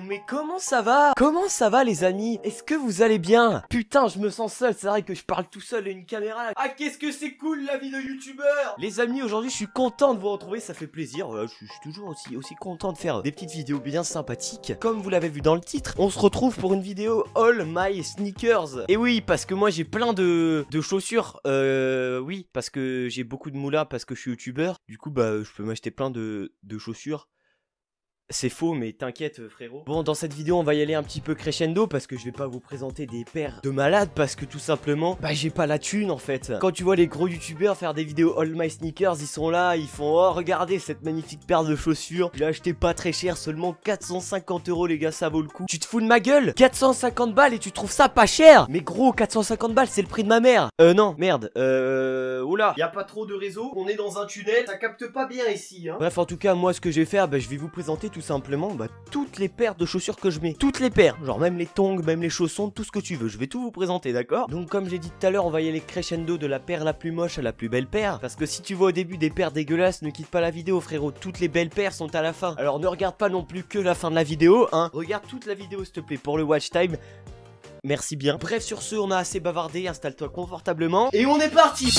mais comment ça va? Comment ça va les amis? Est-ce que vous allez bien? Putain, je me sens seul, c'est vrai que je parle tout seul à une caméra. Ah, qu'est-ce que c'est cool la vie de youtubeur! Les amis, aujourd'hui je suis content de vous retrouver, ça fait plaisir. Je suis toujours aussi content de faire des petites vidéos bien sympathiques. Comme vous l'avez vu dans le titre, on se retrouve pour une vidéo All My Sneakers. Et oui, parce que moi j'ai plein de chaussures. Oui, parce que j'ai beaucoup de moula, parce que je suis youtubeur. Du coup, bah, je peux m'acheter plein de chaussures. C'est faux, mais t'inquiète frérot. Bon, dans cette vidéo on va y aller un petit peu crescendo, parce que je vais pas vous présenter des paires de malades, parce que tout simplement, bah j'ai pas la thune en fait. Quand tu vois les gros youtubeurs faire des vidéos All My Sneakers, ils sont là, ils font oh regardez cette magnifique paire de chaussures, je l'ai acheté pas très cher, seulement 450 € les gars, ça vaut le coup. Tu te fous de ma gueule? 450 balles et tu trouves ça pas cher? Mais gros, 450 balles c'est le prix de ma mère. Non, merde, oula, y a pas trop de réseau, on est dans un tunnel, ça capte pas bien ici hein. Bref, en tout cas moi ce que je vais faire, bah je vais vous présenter tout simplement toutes les paires de chaussures que je mets. Toutes les paires, genre même les tongs, même les chaussons, tout ce que tu veux. Je vais tout vous présenter, d'accord? Donc comme j'ai dit tout à l'heure, on va y aller crescendo de la paire la plus moche à la plus belle paire. Parce que si tu vois au début des paires dégueulasses, ne quitte pas la vidéo frérot. Toutes les belles paires sont à la fin. Alors ne regarde pas non plus que la fin de la vidéo, hein. Regarde toute la vidéo s'il te plaît pour le watch time. Merci bien. Bref, sur ce, on a assez bavardé, installe-toi confortablement. Et on est parti!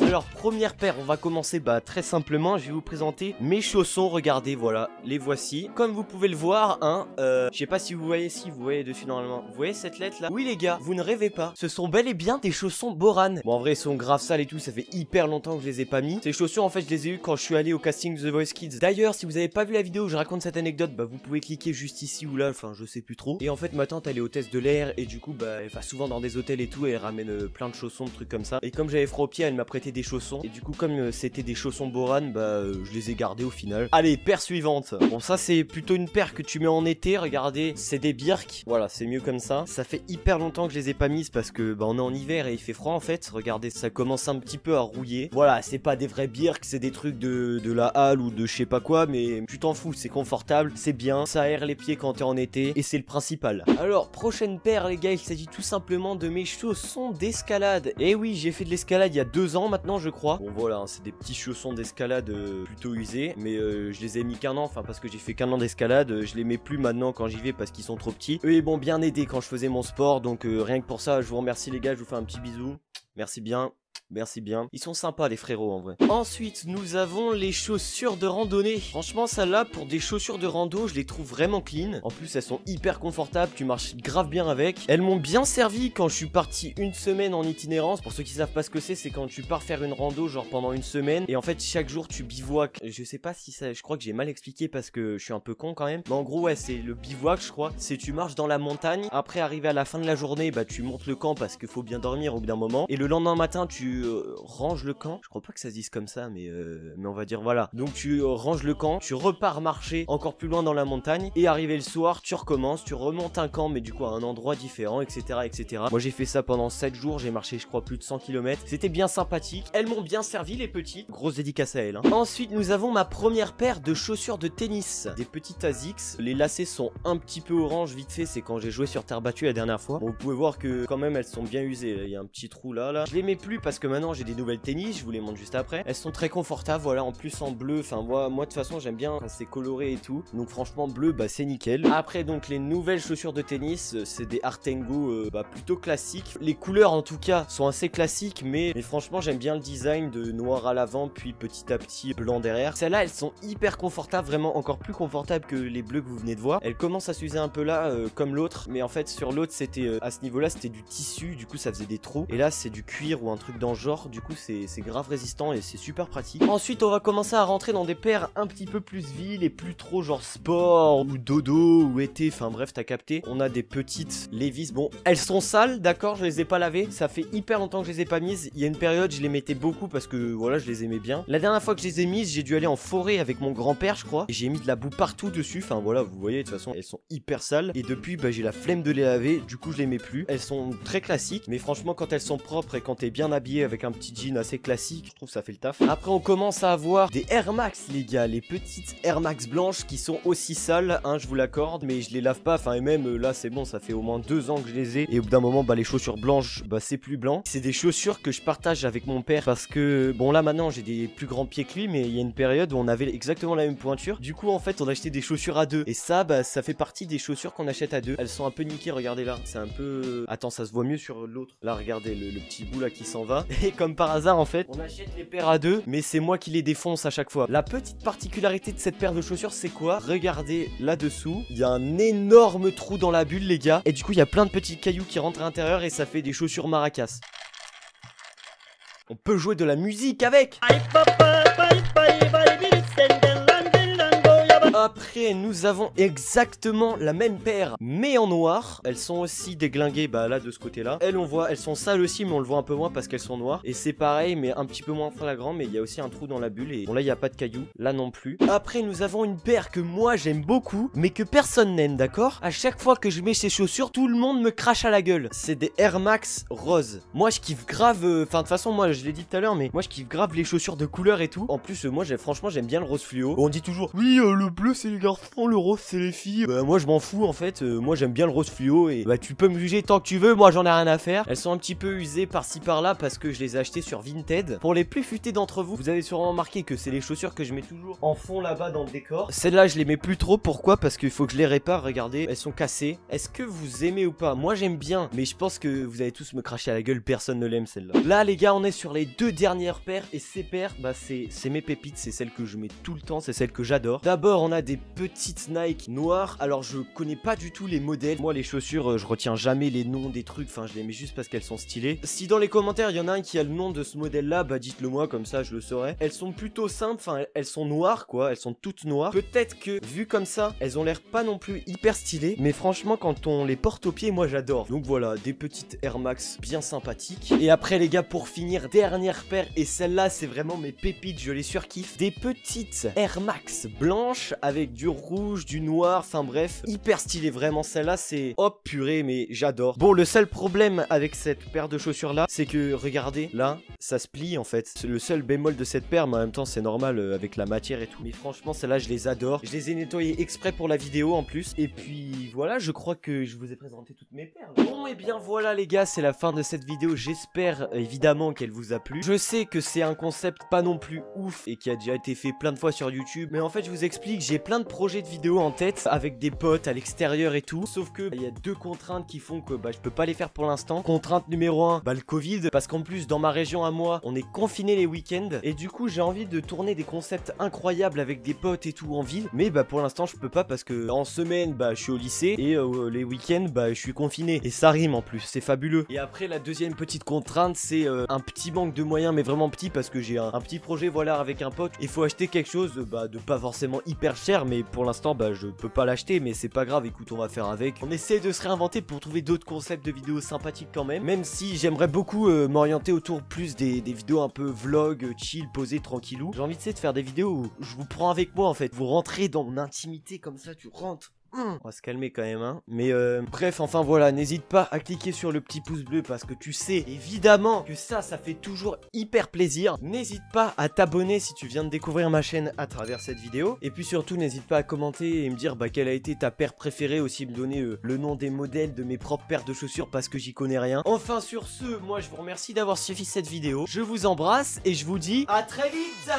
Alors première paire, on va commencer très simplement, je vais vous présenter mes chaussons, regardez voilà, les voici. Comme vous pouvez le voir, hein, je sais pas si vous voyez, si vous voyez dessus normalement, vous voyez cette lettre là? Oui les gars, vous ne rêvez pas, ce sont bel et bien des chaussons Boran. Bon en vrai ils sont grave sales et tout, ça fait hyper longtemps que je les ai pas mis. Ces chaussons en fait je les ai eu quand je suis allé au casting de The Voice Kids. D'ailleurs si vous avez pas vu la vidéo où je raconte cette anecdote, vous pouvez cliquer juste ici ou là, enfin je sais plus trop. Et en fait ma tante elle est hôtesse de l'air et du coup elle va souvent dans des hôtels et tout et elle ramène plein de chaussons, de trucs comme ça. Et comme j'avais froid aux pieds, elle m'a prêté des chaussons et du coup comme c'était des chaussons Boran, je les ai gardés au final. Allez, paire suivante. Bon ça c'est plutôt une paire que tu mets en été, regardez, c'est des Birk. Voilà, c'est mieux comme ça. Ça fait hyper longtemps que je les ai pas mises parce que on est en hiver et il fait froid en fait. Regardez, ça commence un petit peu à rouiller. Voilà, c'est pas des vrais Birk, c'est des trucs de la halle ou de je sais pas quoi, mais tu t'en fous, c'est confortable, c'est bien, ça aère les pieds quand t'es en été et c'est le principal. Alors, prochaine paire les gars, il s'agit tout simplement de mes chaussons d'escalade. Et oui, j'ai fait de l'escalade il y a 2 ans maintenant je crois. Bon voilà, hein, c'est des petits chaussons d'escalade plutôt usés, mais je les ai mis qu'un an, enfin parce que j'ai fait qu'un an d'escalade, je les mets plus maintenant quand j'y vais parce qu'ils sont trop petits. Eux ils m'ont bien aidé quand je faisais mon sport, donc rien que pour ça je vous remercie les gars, je vous fais un petit bisou, merci bien. Merci bien. Ils sont sympas les frérots en vrai. Ensuite nous avons les chaussures de randonnée. Franchement celles-là pour des chaussures de rando je les trouve vraiment clean. En plus elles sont hyper confortables, tu marches grave bien avec. Elles m'ont bien servi quand je suis parti une semaine en itinérance. Pour ceux qui savent pas ce que c'est quand tu pars faire une rando genre pendant une semaine. Et en fait chaque jour tu bivouacs. Je sais pas si ça... Je crois que j'ai mal expliqué parce que je suis un peu con quand même. Mais en gros ouais c'est le bivouac je crois. C'est tu marches dans la montagne. Après arrivé à la fin de la journée tu montes le camp parce qu'il faut bien dormir au bout d'un moment. Et le lendemain matin tu range le camp, je crois pas que ça se dise comme ça mais on va dire voilà, donc tu ranges le camp, tu repars marcher encore plus loin dans la montagne et arrivé le soir tu recommences, tu remontes un camp mais du coup à un endroit différent etc. Moi j'ai fait ça pendant 7 jours, j'ai marché je crois plus de 100 km, c'était bien sympathique, elles m'ont bien servi les petites, grosse dédicace à elles hein. Ensuite nous avons ma première paire de chaussures de tennis, des petites ASICS, les lacets sont un petit peu orange vite fait, c'est quand j'ai joué sur terre battue la dernière fois. Bon, vous pouvez voir que quand même elles sont bien usées, il y a un petit trou là, je les mets plus parce que maintenant j'ai des nouvelles tennis, je vous les montre juste après. Elles sont très confortables, voilà, en plus en bleu, enfin moi de toute façon j'aime bien quand c'est coloré et tout, donc franchement bleu c'est nickel. Après donc les nouvelles chaussures de tennis, c'est des Artengo plutôt classiques. Les couleurs en tout cas sont assez classiques mais franchement j'aime bien le design de noir à l'avant puis petit à petit blanc derrière. Celles-là elles sont hyper confortables, vraiment encore plus confortables que les bleus que vous venez de voir. Elles commencent à s'user un peu là comme l'autre, mais en fait sur l'autre c'était à ce niveau là c'était du tissu, du coup ça faisait des trous, et là c'est du cuir ou un truc dans le genre, du coup c'est grave résistant et c'est super pratique. Ensuite on va commencer à rentrer dans des paires un petit peu plus villes et plus trop genre sport ou dodo ou été, enfin bref t'as capté. On a des petites Levi's, bon elles sont sales d'accord, je les ai pas lavées, ça fait hyper longtemps que je les ai pas mises. Il y a une période je les mettais beaucoup parce que voilà je les aimais bien. La dernière fois que je les ai mises j'ai dû aller en forêt avec mon grand-père je crois, et j'ai mis de la boue partout dessus, enfin voilà vous voyez de toute façon elles sont hyper sales et depuis j'ai la flemme de les laver, du coup je les mets plus. Elles sont très classiques mais franchement quand elles sont propres et quand t'es bien habillé léger avec un petit jean assez classique. Je trouve ça fait le taf. Après on commence à avoir des Air Max les gars, les petites Air Max blanches qui sont aussi sales, hein, je vous l'accorde, mais je les lave pas. Enfin et même là c'est bon, ça fait au moins 2 ans que je les ai. Et au bout d'un moment bah les chaussures blanches bah c'est plus blanc. C'est des chaussures que je partage avec mon père parce que bon là maintenant j'ai des plus grands pieds que lui, mais il y a une période où on avait exactement la même pointure. Du coup en fait on a acheté des chaussures à deux. Et ça bah ça fait partie des chaussures qu'on achète à deux. Elles sont un peu niquées, regardez là. C'est un peu... Attends, ça se voit mieux sur l'autre. Là regardez le petit bout là qui s'en va. Et comme par hasard en fait on achète les paires à deux, mais c'est moi qui les défonce à chaque fois. La petite particularité de cette paire de chaussures c'est quoi? Regardez là-dessous, il y a un énorme trou dans la bulle les gars. Et du coup il y a plein de petits cailloux qui rentrent à l'intérieur et ça fait des chaussures maracas. On peut jouer de la musique avec. Après nous avons exactement la même paire mais en noir. Elles sont aussi déglinguées bah là de ce côté là. Elles on voit, elles sont sales aussi mais on le voit un peu moins parce qu'elles sont noires. Et c'est pareil mais un petit peu moins flagrant. Mais il y a aussi un trou dans la bulle. Et bon là il n'y a pas de cailloux, là non plus. Après nous avons une paire que moi j'aime beaucoup mais que personne n'aime, d'accord? À chaque fois que je mets ces chaussures tout le monde me crache à la gueule. C'est des Air Max rose. Moi je kiffe grave, enfin de toute façon moi je l'ai dit tout à l'heure, mais moi je kiffe grave les chaussures de couleur et tout. En plus moi franchement j'aime bien le rose fluo. On dit toujours oui le bleu c'est les garçons, le rose c'est les filles. Bah moi je m'en fous en fait, moi j'aime bien le rose fluo. Et bah tu peux me juger tant que tu veux, moi j'en ai rien à faire. Elles sont un petit peu usées par-ci par-là parce que je les ai achetées sur Vinted. Pour les plus futés d'entre vous, vous avez sûrement remarqué que c'est les chaussures que je mets toujours en fond là-bas dans le décor. Celles-là je les mets plus trop, pourquoi? Parce qu'il faut que je les répare, regardez, elles sont cassées. Est-ce que vous aimez ou pas? Moi j'aime bien, mais je pense que vous allez tous me cracher à la gueule, personne ne l'aime celle-là. Là les gars on est sur les deux dernières paires. Et ces paires, bah c'est mes pépites, c'est celles que je mets tout le temps, c'est celles que j'adore. D'abord on a des petites Nike noires. Alors je connais pas du tout les modèles. Moi les chaussures je retiens jamais les noms des trucs. Enfin je les mets juste parce qu'elles sont stylées. Si dans les commentaires il y en a un qui a le nom de ce modèle là, bah dites-le moi comme ça je le saurai. Elles sont plutôt simples, enfin elles sont noires quoi. Elles sont toutes noires. Peut-être que vu comme ça elles ont l'air pas non plus hyper stylées, mais franchement quand on les porte au pied moi j'adore. Donc voilà des petites Air Max bien sympathiques. Et après les gars pour finir dernière paire, et celle-là c'est vraiment mes pépites, je les surkiffe. Des petites Air Max blanches avec du rouge, du noir, enfin bref, hyper stylé vraiment. Celle-là c'est hop purée mais j'adore. Bon le seul problème avec cette paire de chaussures là c'est que regardez là ça se plie en fait. C'est le seul bémol de cette paire, mais en même temps c'est normal avec la matière et tout. Mais franchement celle-là je les adore. Je les ai nettoyées exprès pour la vidéo en plus. Et puis voilà, je crois que je vous ai présenté toutes mes paires. Bon et bien voilà les gars, c'est la fin de cette vidéo. J'espère évidemment qu'elle vous a plu. Je sais que c'est un concept pas non plus ouf et qui a déjà été fait plein de fois sur YouTube, mais en fait je vous explique, j'ai plein de projets de vidéos en tête avec des potes à l'extérieur et tout. Sauf que il y a deux contraintes qui font que je peux pas les faire pour l'instant. Contrainte numéro 1, le Covid, parce qu'en plus dans ma région à moi, on est confiné les week-ends et du coup j'ai envie de tourner des concepts incroyables avec des potes et tout en ville. Mais pour l'instant je peux pas parce que en semaine je suis au lycée et les week-ends je suis confiné. Et ça rime en plus, c'est fabuleux. Et après la deuxième petite contrainte c'est un petit manque de moyens, mais vraiment petit, parce que j'ai un petit projet voilà avec un pote. Il faut acheter quelque chose de pas forcément hyper cher, mais pour l'instant je peux pas l'acheter, mais c'est pas grave, écoute on va faire avec. On essaie de se réinventer pour trouver d'autres concepts de vidéos sympathiques quand même. Même si j'aimerais beaucoup m'orienter autour plus des vidéos un peu vlog, chill, posé, tranquillou. J'ai envie de faire des vidéos où je vous prends avec moi en fait. Vous rentrez dans mon intimité comme ça, tu rentres. On va se calmer quand même hein. Mais bref, enfin voilà, n'hésite pas à cliquer sur le petit pouce bleu parce que tu sais évidemment que ça fait toujours hyper plaisir. N'hésite pas à t'abonner si tu viens de découvrir ma chaîne à travers cette vidéo. Et puis surtout n'hésite pas à commenter et me dire quelle a été ta paire préférée. Aussi me donner le nom des modèles de mes propres paires de chaussures parce que j'y connais rien. Enfin sur ce, moi je vous remercie d'avoir suivi cette vidéo. Je vous embrasse et je vous dis à très vite.